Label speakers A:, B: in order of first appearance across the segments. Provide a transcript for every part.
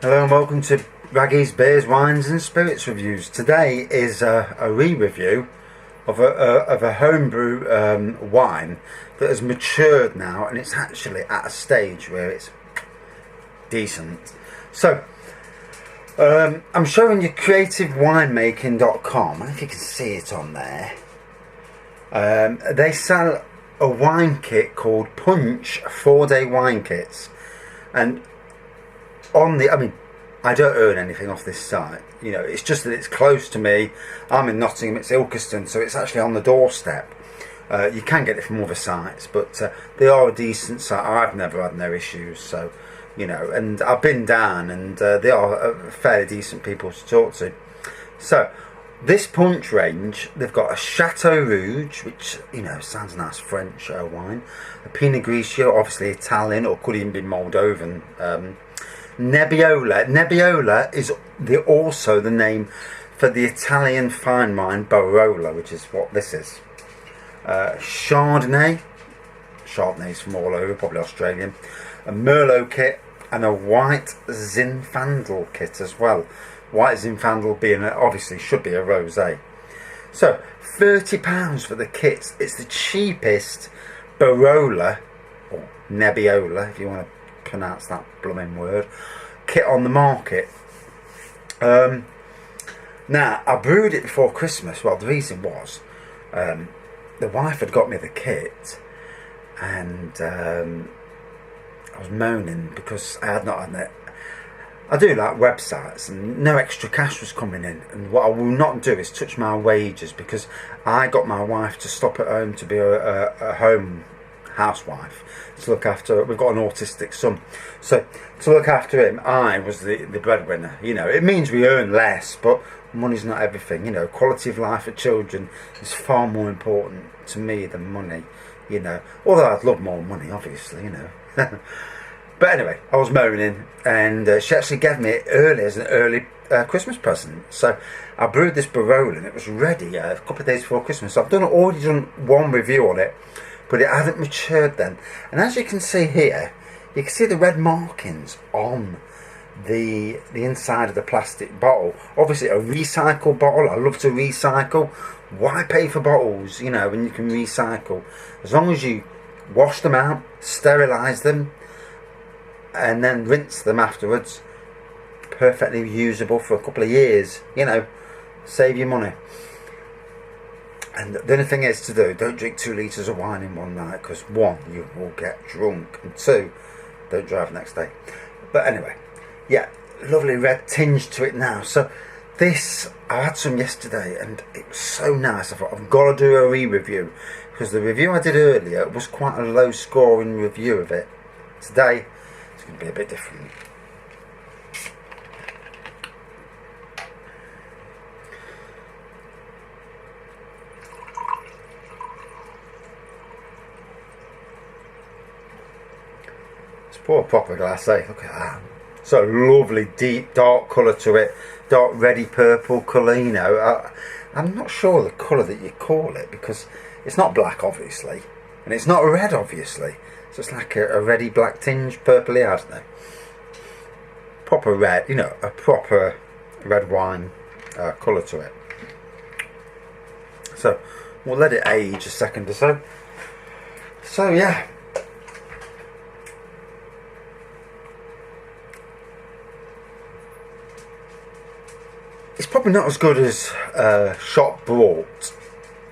A: Hello and welcome to Raggy's Beers, Wines and Spirits Reviews. Today is a re-review of a homebrew wine that has matured now, and it's actually at a stage where it's decent. So I'm showing you creativewinemaking.com. I don't know if you can see it on there. They sell a wine kit called Punch 4-day wine kits, and I don't earn anything off this site. You know, it's just that it's close to me. I'm in Nottingham, it's Ilkeston, so it's actually on the doorstep. You can get it from other sites, but they are a decent site. I've never had no issues, so, you know, and I've been down, and they are fairly decent people to talk to. So, this punch range, they've got a Chateau Rouge, which, you know, sounds nice French wine. A Pinot Grigio, obviously Italian, or could even be Moldovan. Nebbiolo is also the name for the Italian fine wine Barolo, which is what this is. Chardonnay's from all over, probably Australian. A Merlot kit and a white Zinfandel kit as well. White Zinfandel being obviously should be a rosé. So £30 for the kit. It's the cheapest Barolo or Nebbiolo, if you want to pronounce that blooming word, kit on the market. Now, I brewed it before Christmas. Well, the reason was the wife had got me the kit, and I was moaning because I had not had it. I do like websites, and no extra cash was coming in, and what I will not do is touch my wages, because I got my wife to stop at home to be a home housewife, to look after. We've got an autistic son, so to look after him, I was the breadwinner. You know, it means we earn less, but money's not everything. You know, quality of life for children is far more important to me than money. You know, although I'd love more money, obviously. You know. But anyway, I was moaning, and she actually gave me it early as an early Christmas present. So I brewed this Barolo, and it was ready a couple of days before Christmas. So I've already done one review on it, but it hadn't matured then. And as you can see here, you can see the red markings on the inside of the plastic bottle. Obviously a recycled bottle. I love to recycle. Why pay for bottles, you know, when you can recycle? As long as you wash them out, sterilise them, and then rinse them afterwards, perfectly usable for a couple of years. You know, save your money. And the only thing is to do, don't drink 2 litres of wine in one night, because 1, you will get drunk, and 2, don't drive the next day. But anyway, yeah, lovely red tinge to it now. So this, I had some yesterday, and it was so nice. I thought, I've got to do a re-review, because the review I did earlier was quite a low scoring review of it. Today, it's going to be a bit different. Pour a proper glass, eh? Look at that. So lovely, deep, dark colour to it. Dark, reddy purple colour, you know. I'm not sure the colour that you call it, because it's not black, obviously. And it's not red, obviously. So it's like a reddy black tinge, purpley, I don't know. Proper red, you know, a proper red wine colour to it. So we'll let it age a second or so. So yeah. It's probably not as good as shop bought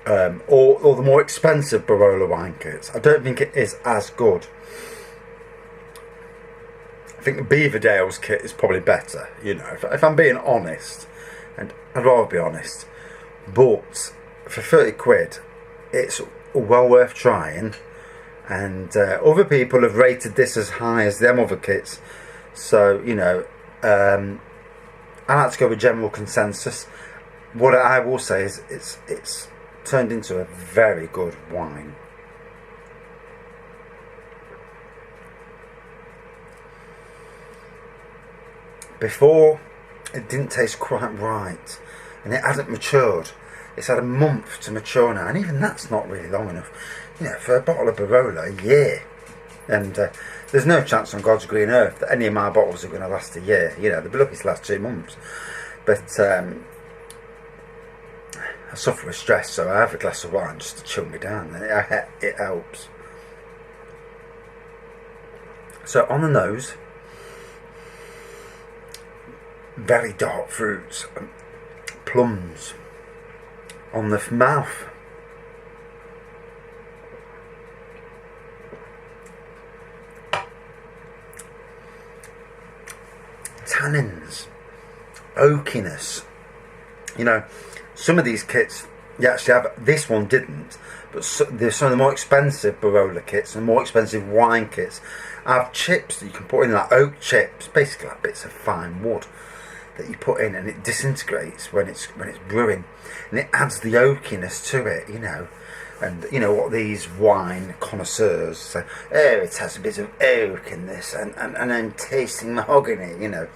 A: or the more expensive Barolo wine kits. I don't think it is as good. I think the Beaverdale's kit is probably better, you know, if I'm being honest, and I'd rather be honest. But for 30 quid, it's well worth trying, and other people have rated this as high as them other kits. So, you know, I like to go with general consensus. What I will say is it's turned into a very good wine. Before, it didn't taste quite right, and it hadn't matured. It's had a month to mature now, and even that's not really long enough. You know, for a bottle of Barolo, a year. And there's no chance on God's green earth that any of my bottles are going to last a year. You know, they'll be lucky to last 2 months. But I suffer with stress, so I have a glass of wine just to chill me down, and it helps. So on the nose, very dark fruits, plums. On the mouth, tannins, oakiness. You know, some of these kits you actually have. This one didn't, but there's some of the more expensive Barolo kits and more expensive wine kits have chips that you can put in, like oak chips, basically like bits of fine wood that you put in, and it disintegrates when it's brewing, and it adds the oakiness to it, you know. And you know what these wine connoisseurs say, oh, it has a bit of oak in this, and I'm tasting mahogany, you know.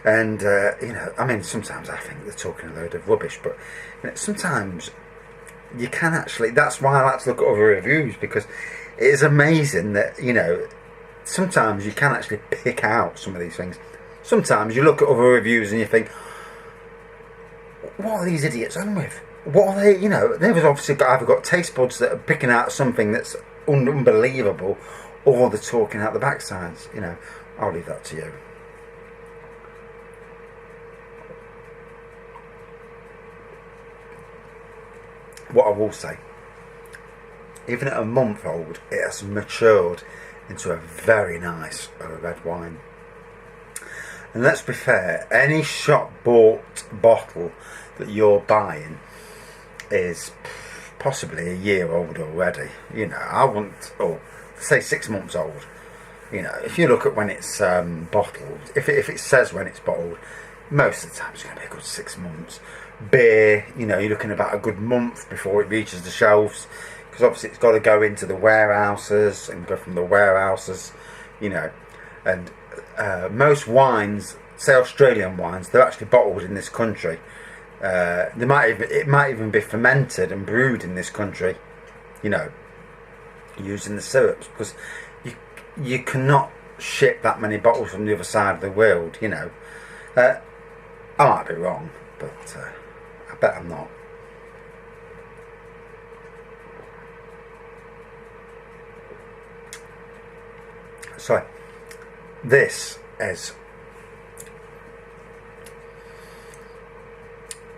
A: And you know, I mean, sometimes I think they're talking a load of rubbish, but you know, sometimes you can actually, that's why I like to look at other reviews, because it is amazing that, you know, sometimes you can actually pick out some of these things. Sometimes you look at other reviews and you think, what are these idiots on with? What are they, you know, they've obviously either got taste buds that are picking out something that's unbelievable, or they're talking out the backsides, you know. I'll leave that to you. What I will say, even at a month old, it has matured into a very nice red wine. And let's be fair, any shop bought bottle that you're buying is possibly a year old already. You know, I want, or say 6 months old. You know, if you look at when it's bottled, if it says when it's bottled, most of the time it's going to be a good 6 months. Beer, you know, you're looking about a good month before it reaches the shelves, because obviously it's got to go into the warehouses and go from the warehouses, you know. And most wines, say Australian wines, they're actually bottled in this country. It might even be fermented and brewed in this country, you know, using the syrups, because you cannot ship that many bottles from the other side of the world, you know. I might be wrong, but I bet I'm not. So this is,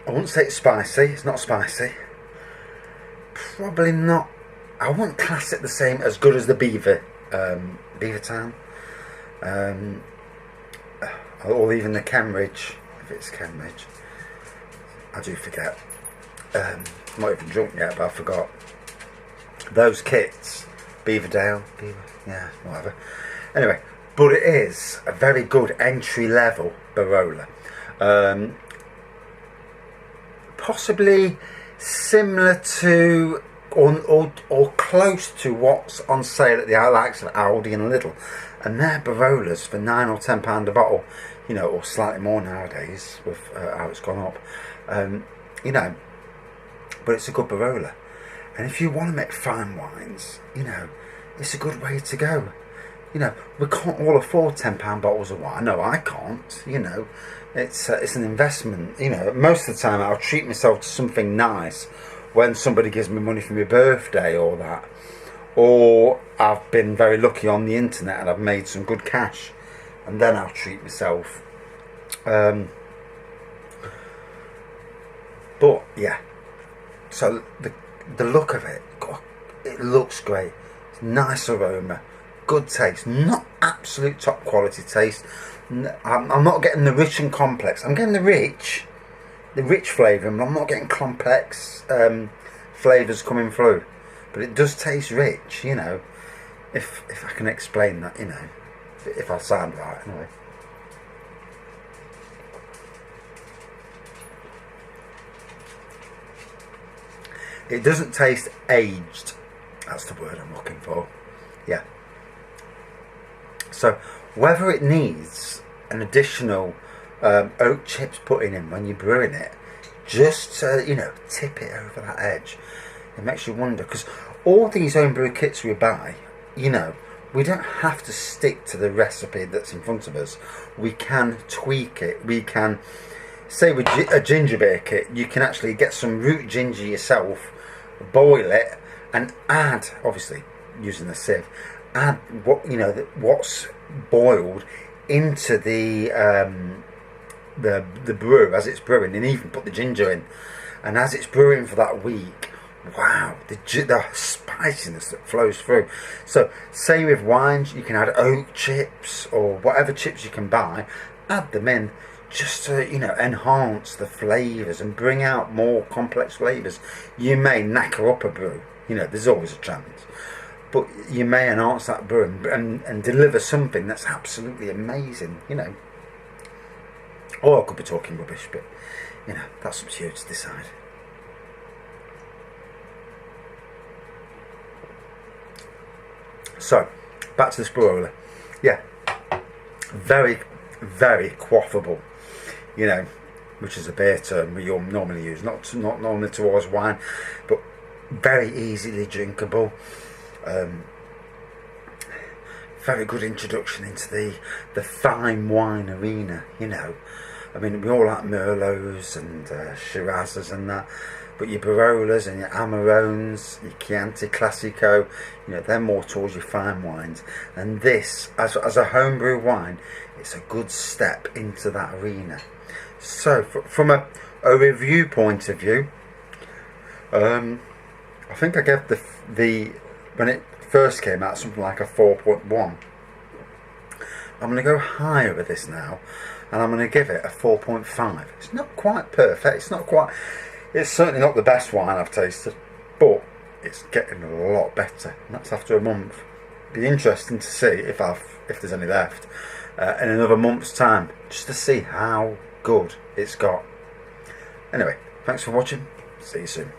A: I wouldn't say it's spicy, it's not spicy, probably not, I wouldn't class it the same as good as the Beaver Town, or even the Cambridge, if it's Cambridge. I do forget. I'm not even drunk yet, but I forgot. Those kits, Beaver, yeah, whatever. Anyway, but it is a very good entry level Barolo. Possibly similar to or close to what's on sale at the likes of Aldi and Lidl, and they're Barolas for £9 or £10 a bottle, you know, or slightly more nowadays with how it's gone up, you know. But it's a good Barolo, and if you want to make fine wines, you know, it's a good way to go. You know, we can't all afford £10 bottles of wine. No, I can't. You know, it's an investment. You know, most of the time I'll treat myself to something nice when somebody gives me money for my birthday or that, or I've been very lucky on the internet and I've made some good cash, and then I'll treat myself. But yeah, so the look of it, God, it looks great. It's nice aroma, good taste, not absolute top quality taste. I'm not getting the rich and complex. I'm getting the rich flavour, but I'm not getting complex flavours coming through. But it does taste rich, you know, if I can explain that, you know, if I sound right, anyway. It doesn't taste aged. That's the word I'm looking for. Yeah. So whether it needs an additional oak chips putting in when you're brewing it, just to, you know, tip it over that edge, it makes you wonder, because all these homebrew kits we buy, you know, we don't have to stick to the recipe that's in front of us. We can tweak it. We can, say with a ginger beer kit, you can actually get some root ginger yourself, boil it, and add, obviously using the sieve, add what's boiled into the brew as it's brewing, and even put the ginger in, and as it's brewing for that week, wow, the spiciness that flows through. So say with wines, you can add oak chips or whatever chips you can buy, add them in just to enhance the flavours and bring out more complex flavours. You may knacker up a brew, there's always a chance, but you may enhance that brew and deliver something that's absolutely amazing. Or I could be talking rubbish, but that's up to you to decide. So, back to this Barolo. Yeah, very, very quaffable, which is a beer term we all normally use, not normally towards wine, but very easily drinkable. Very good introduction into the fine wine arena, I mean, we all like Merlots and Shirazes and that, but your Barolas and your Amarones, your Chianti Classico, they're more towards your fine wines. And this, as a homebrew wine, it's a good step into that arena. So, from a review point of view, I think I gave the when it first came out something like a 4.1. I'm going to go higher with this now, and I'm going to give it a 4.5. It's not quite perfect. It's certainly not the best wine I've tasted, but it's getting a lot better. And that's after a month. Be interesting to see if there's any left in another month's time, just to see how good it's got. Anyway, thanks for watching. See you soon.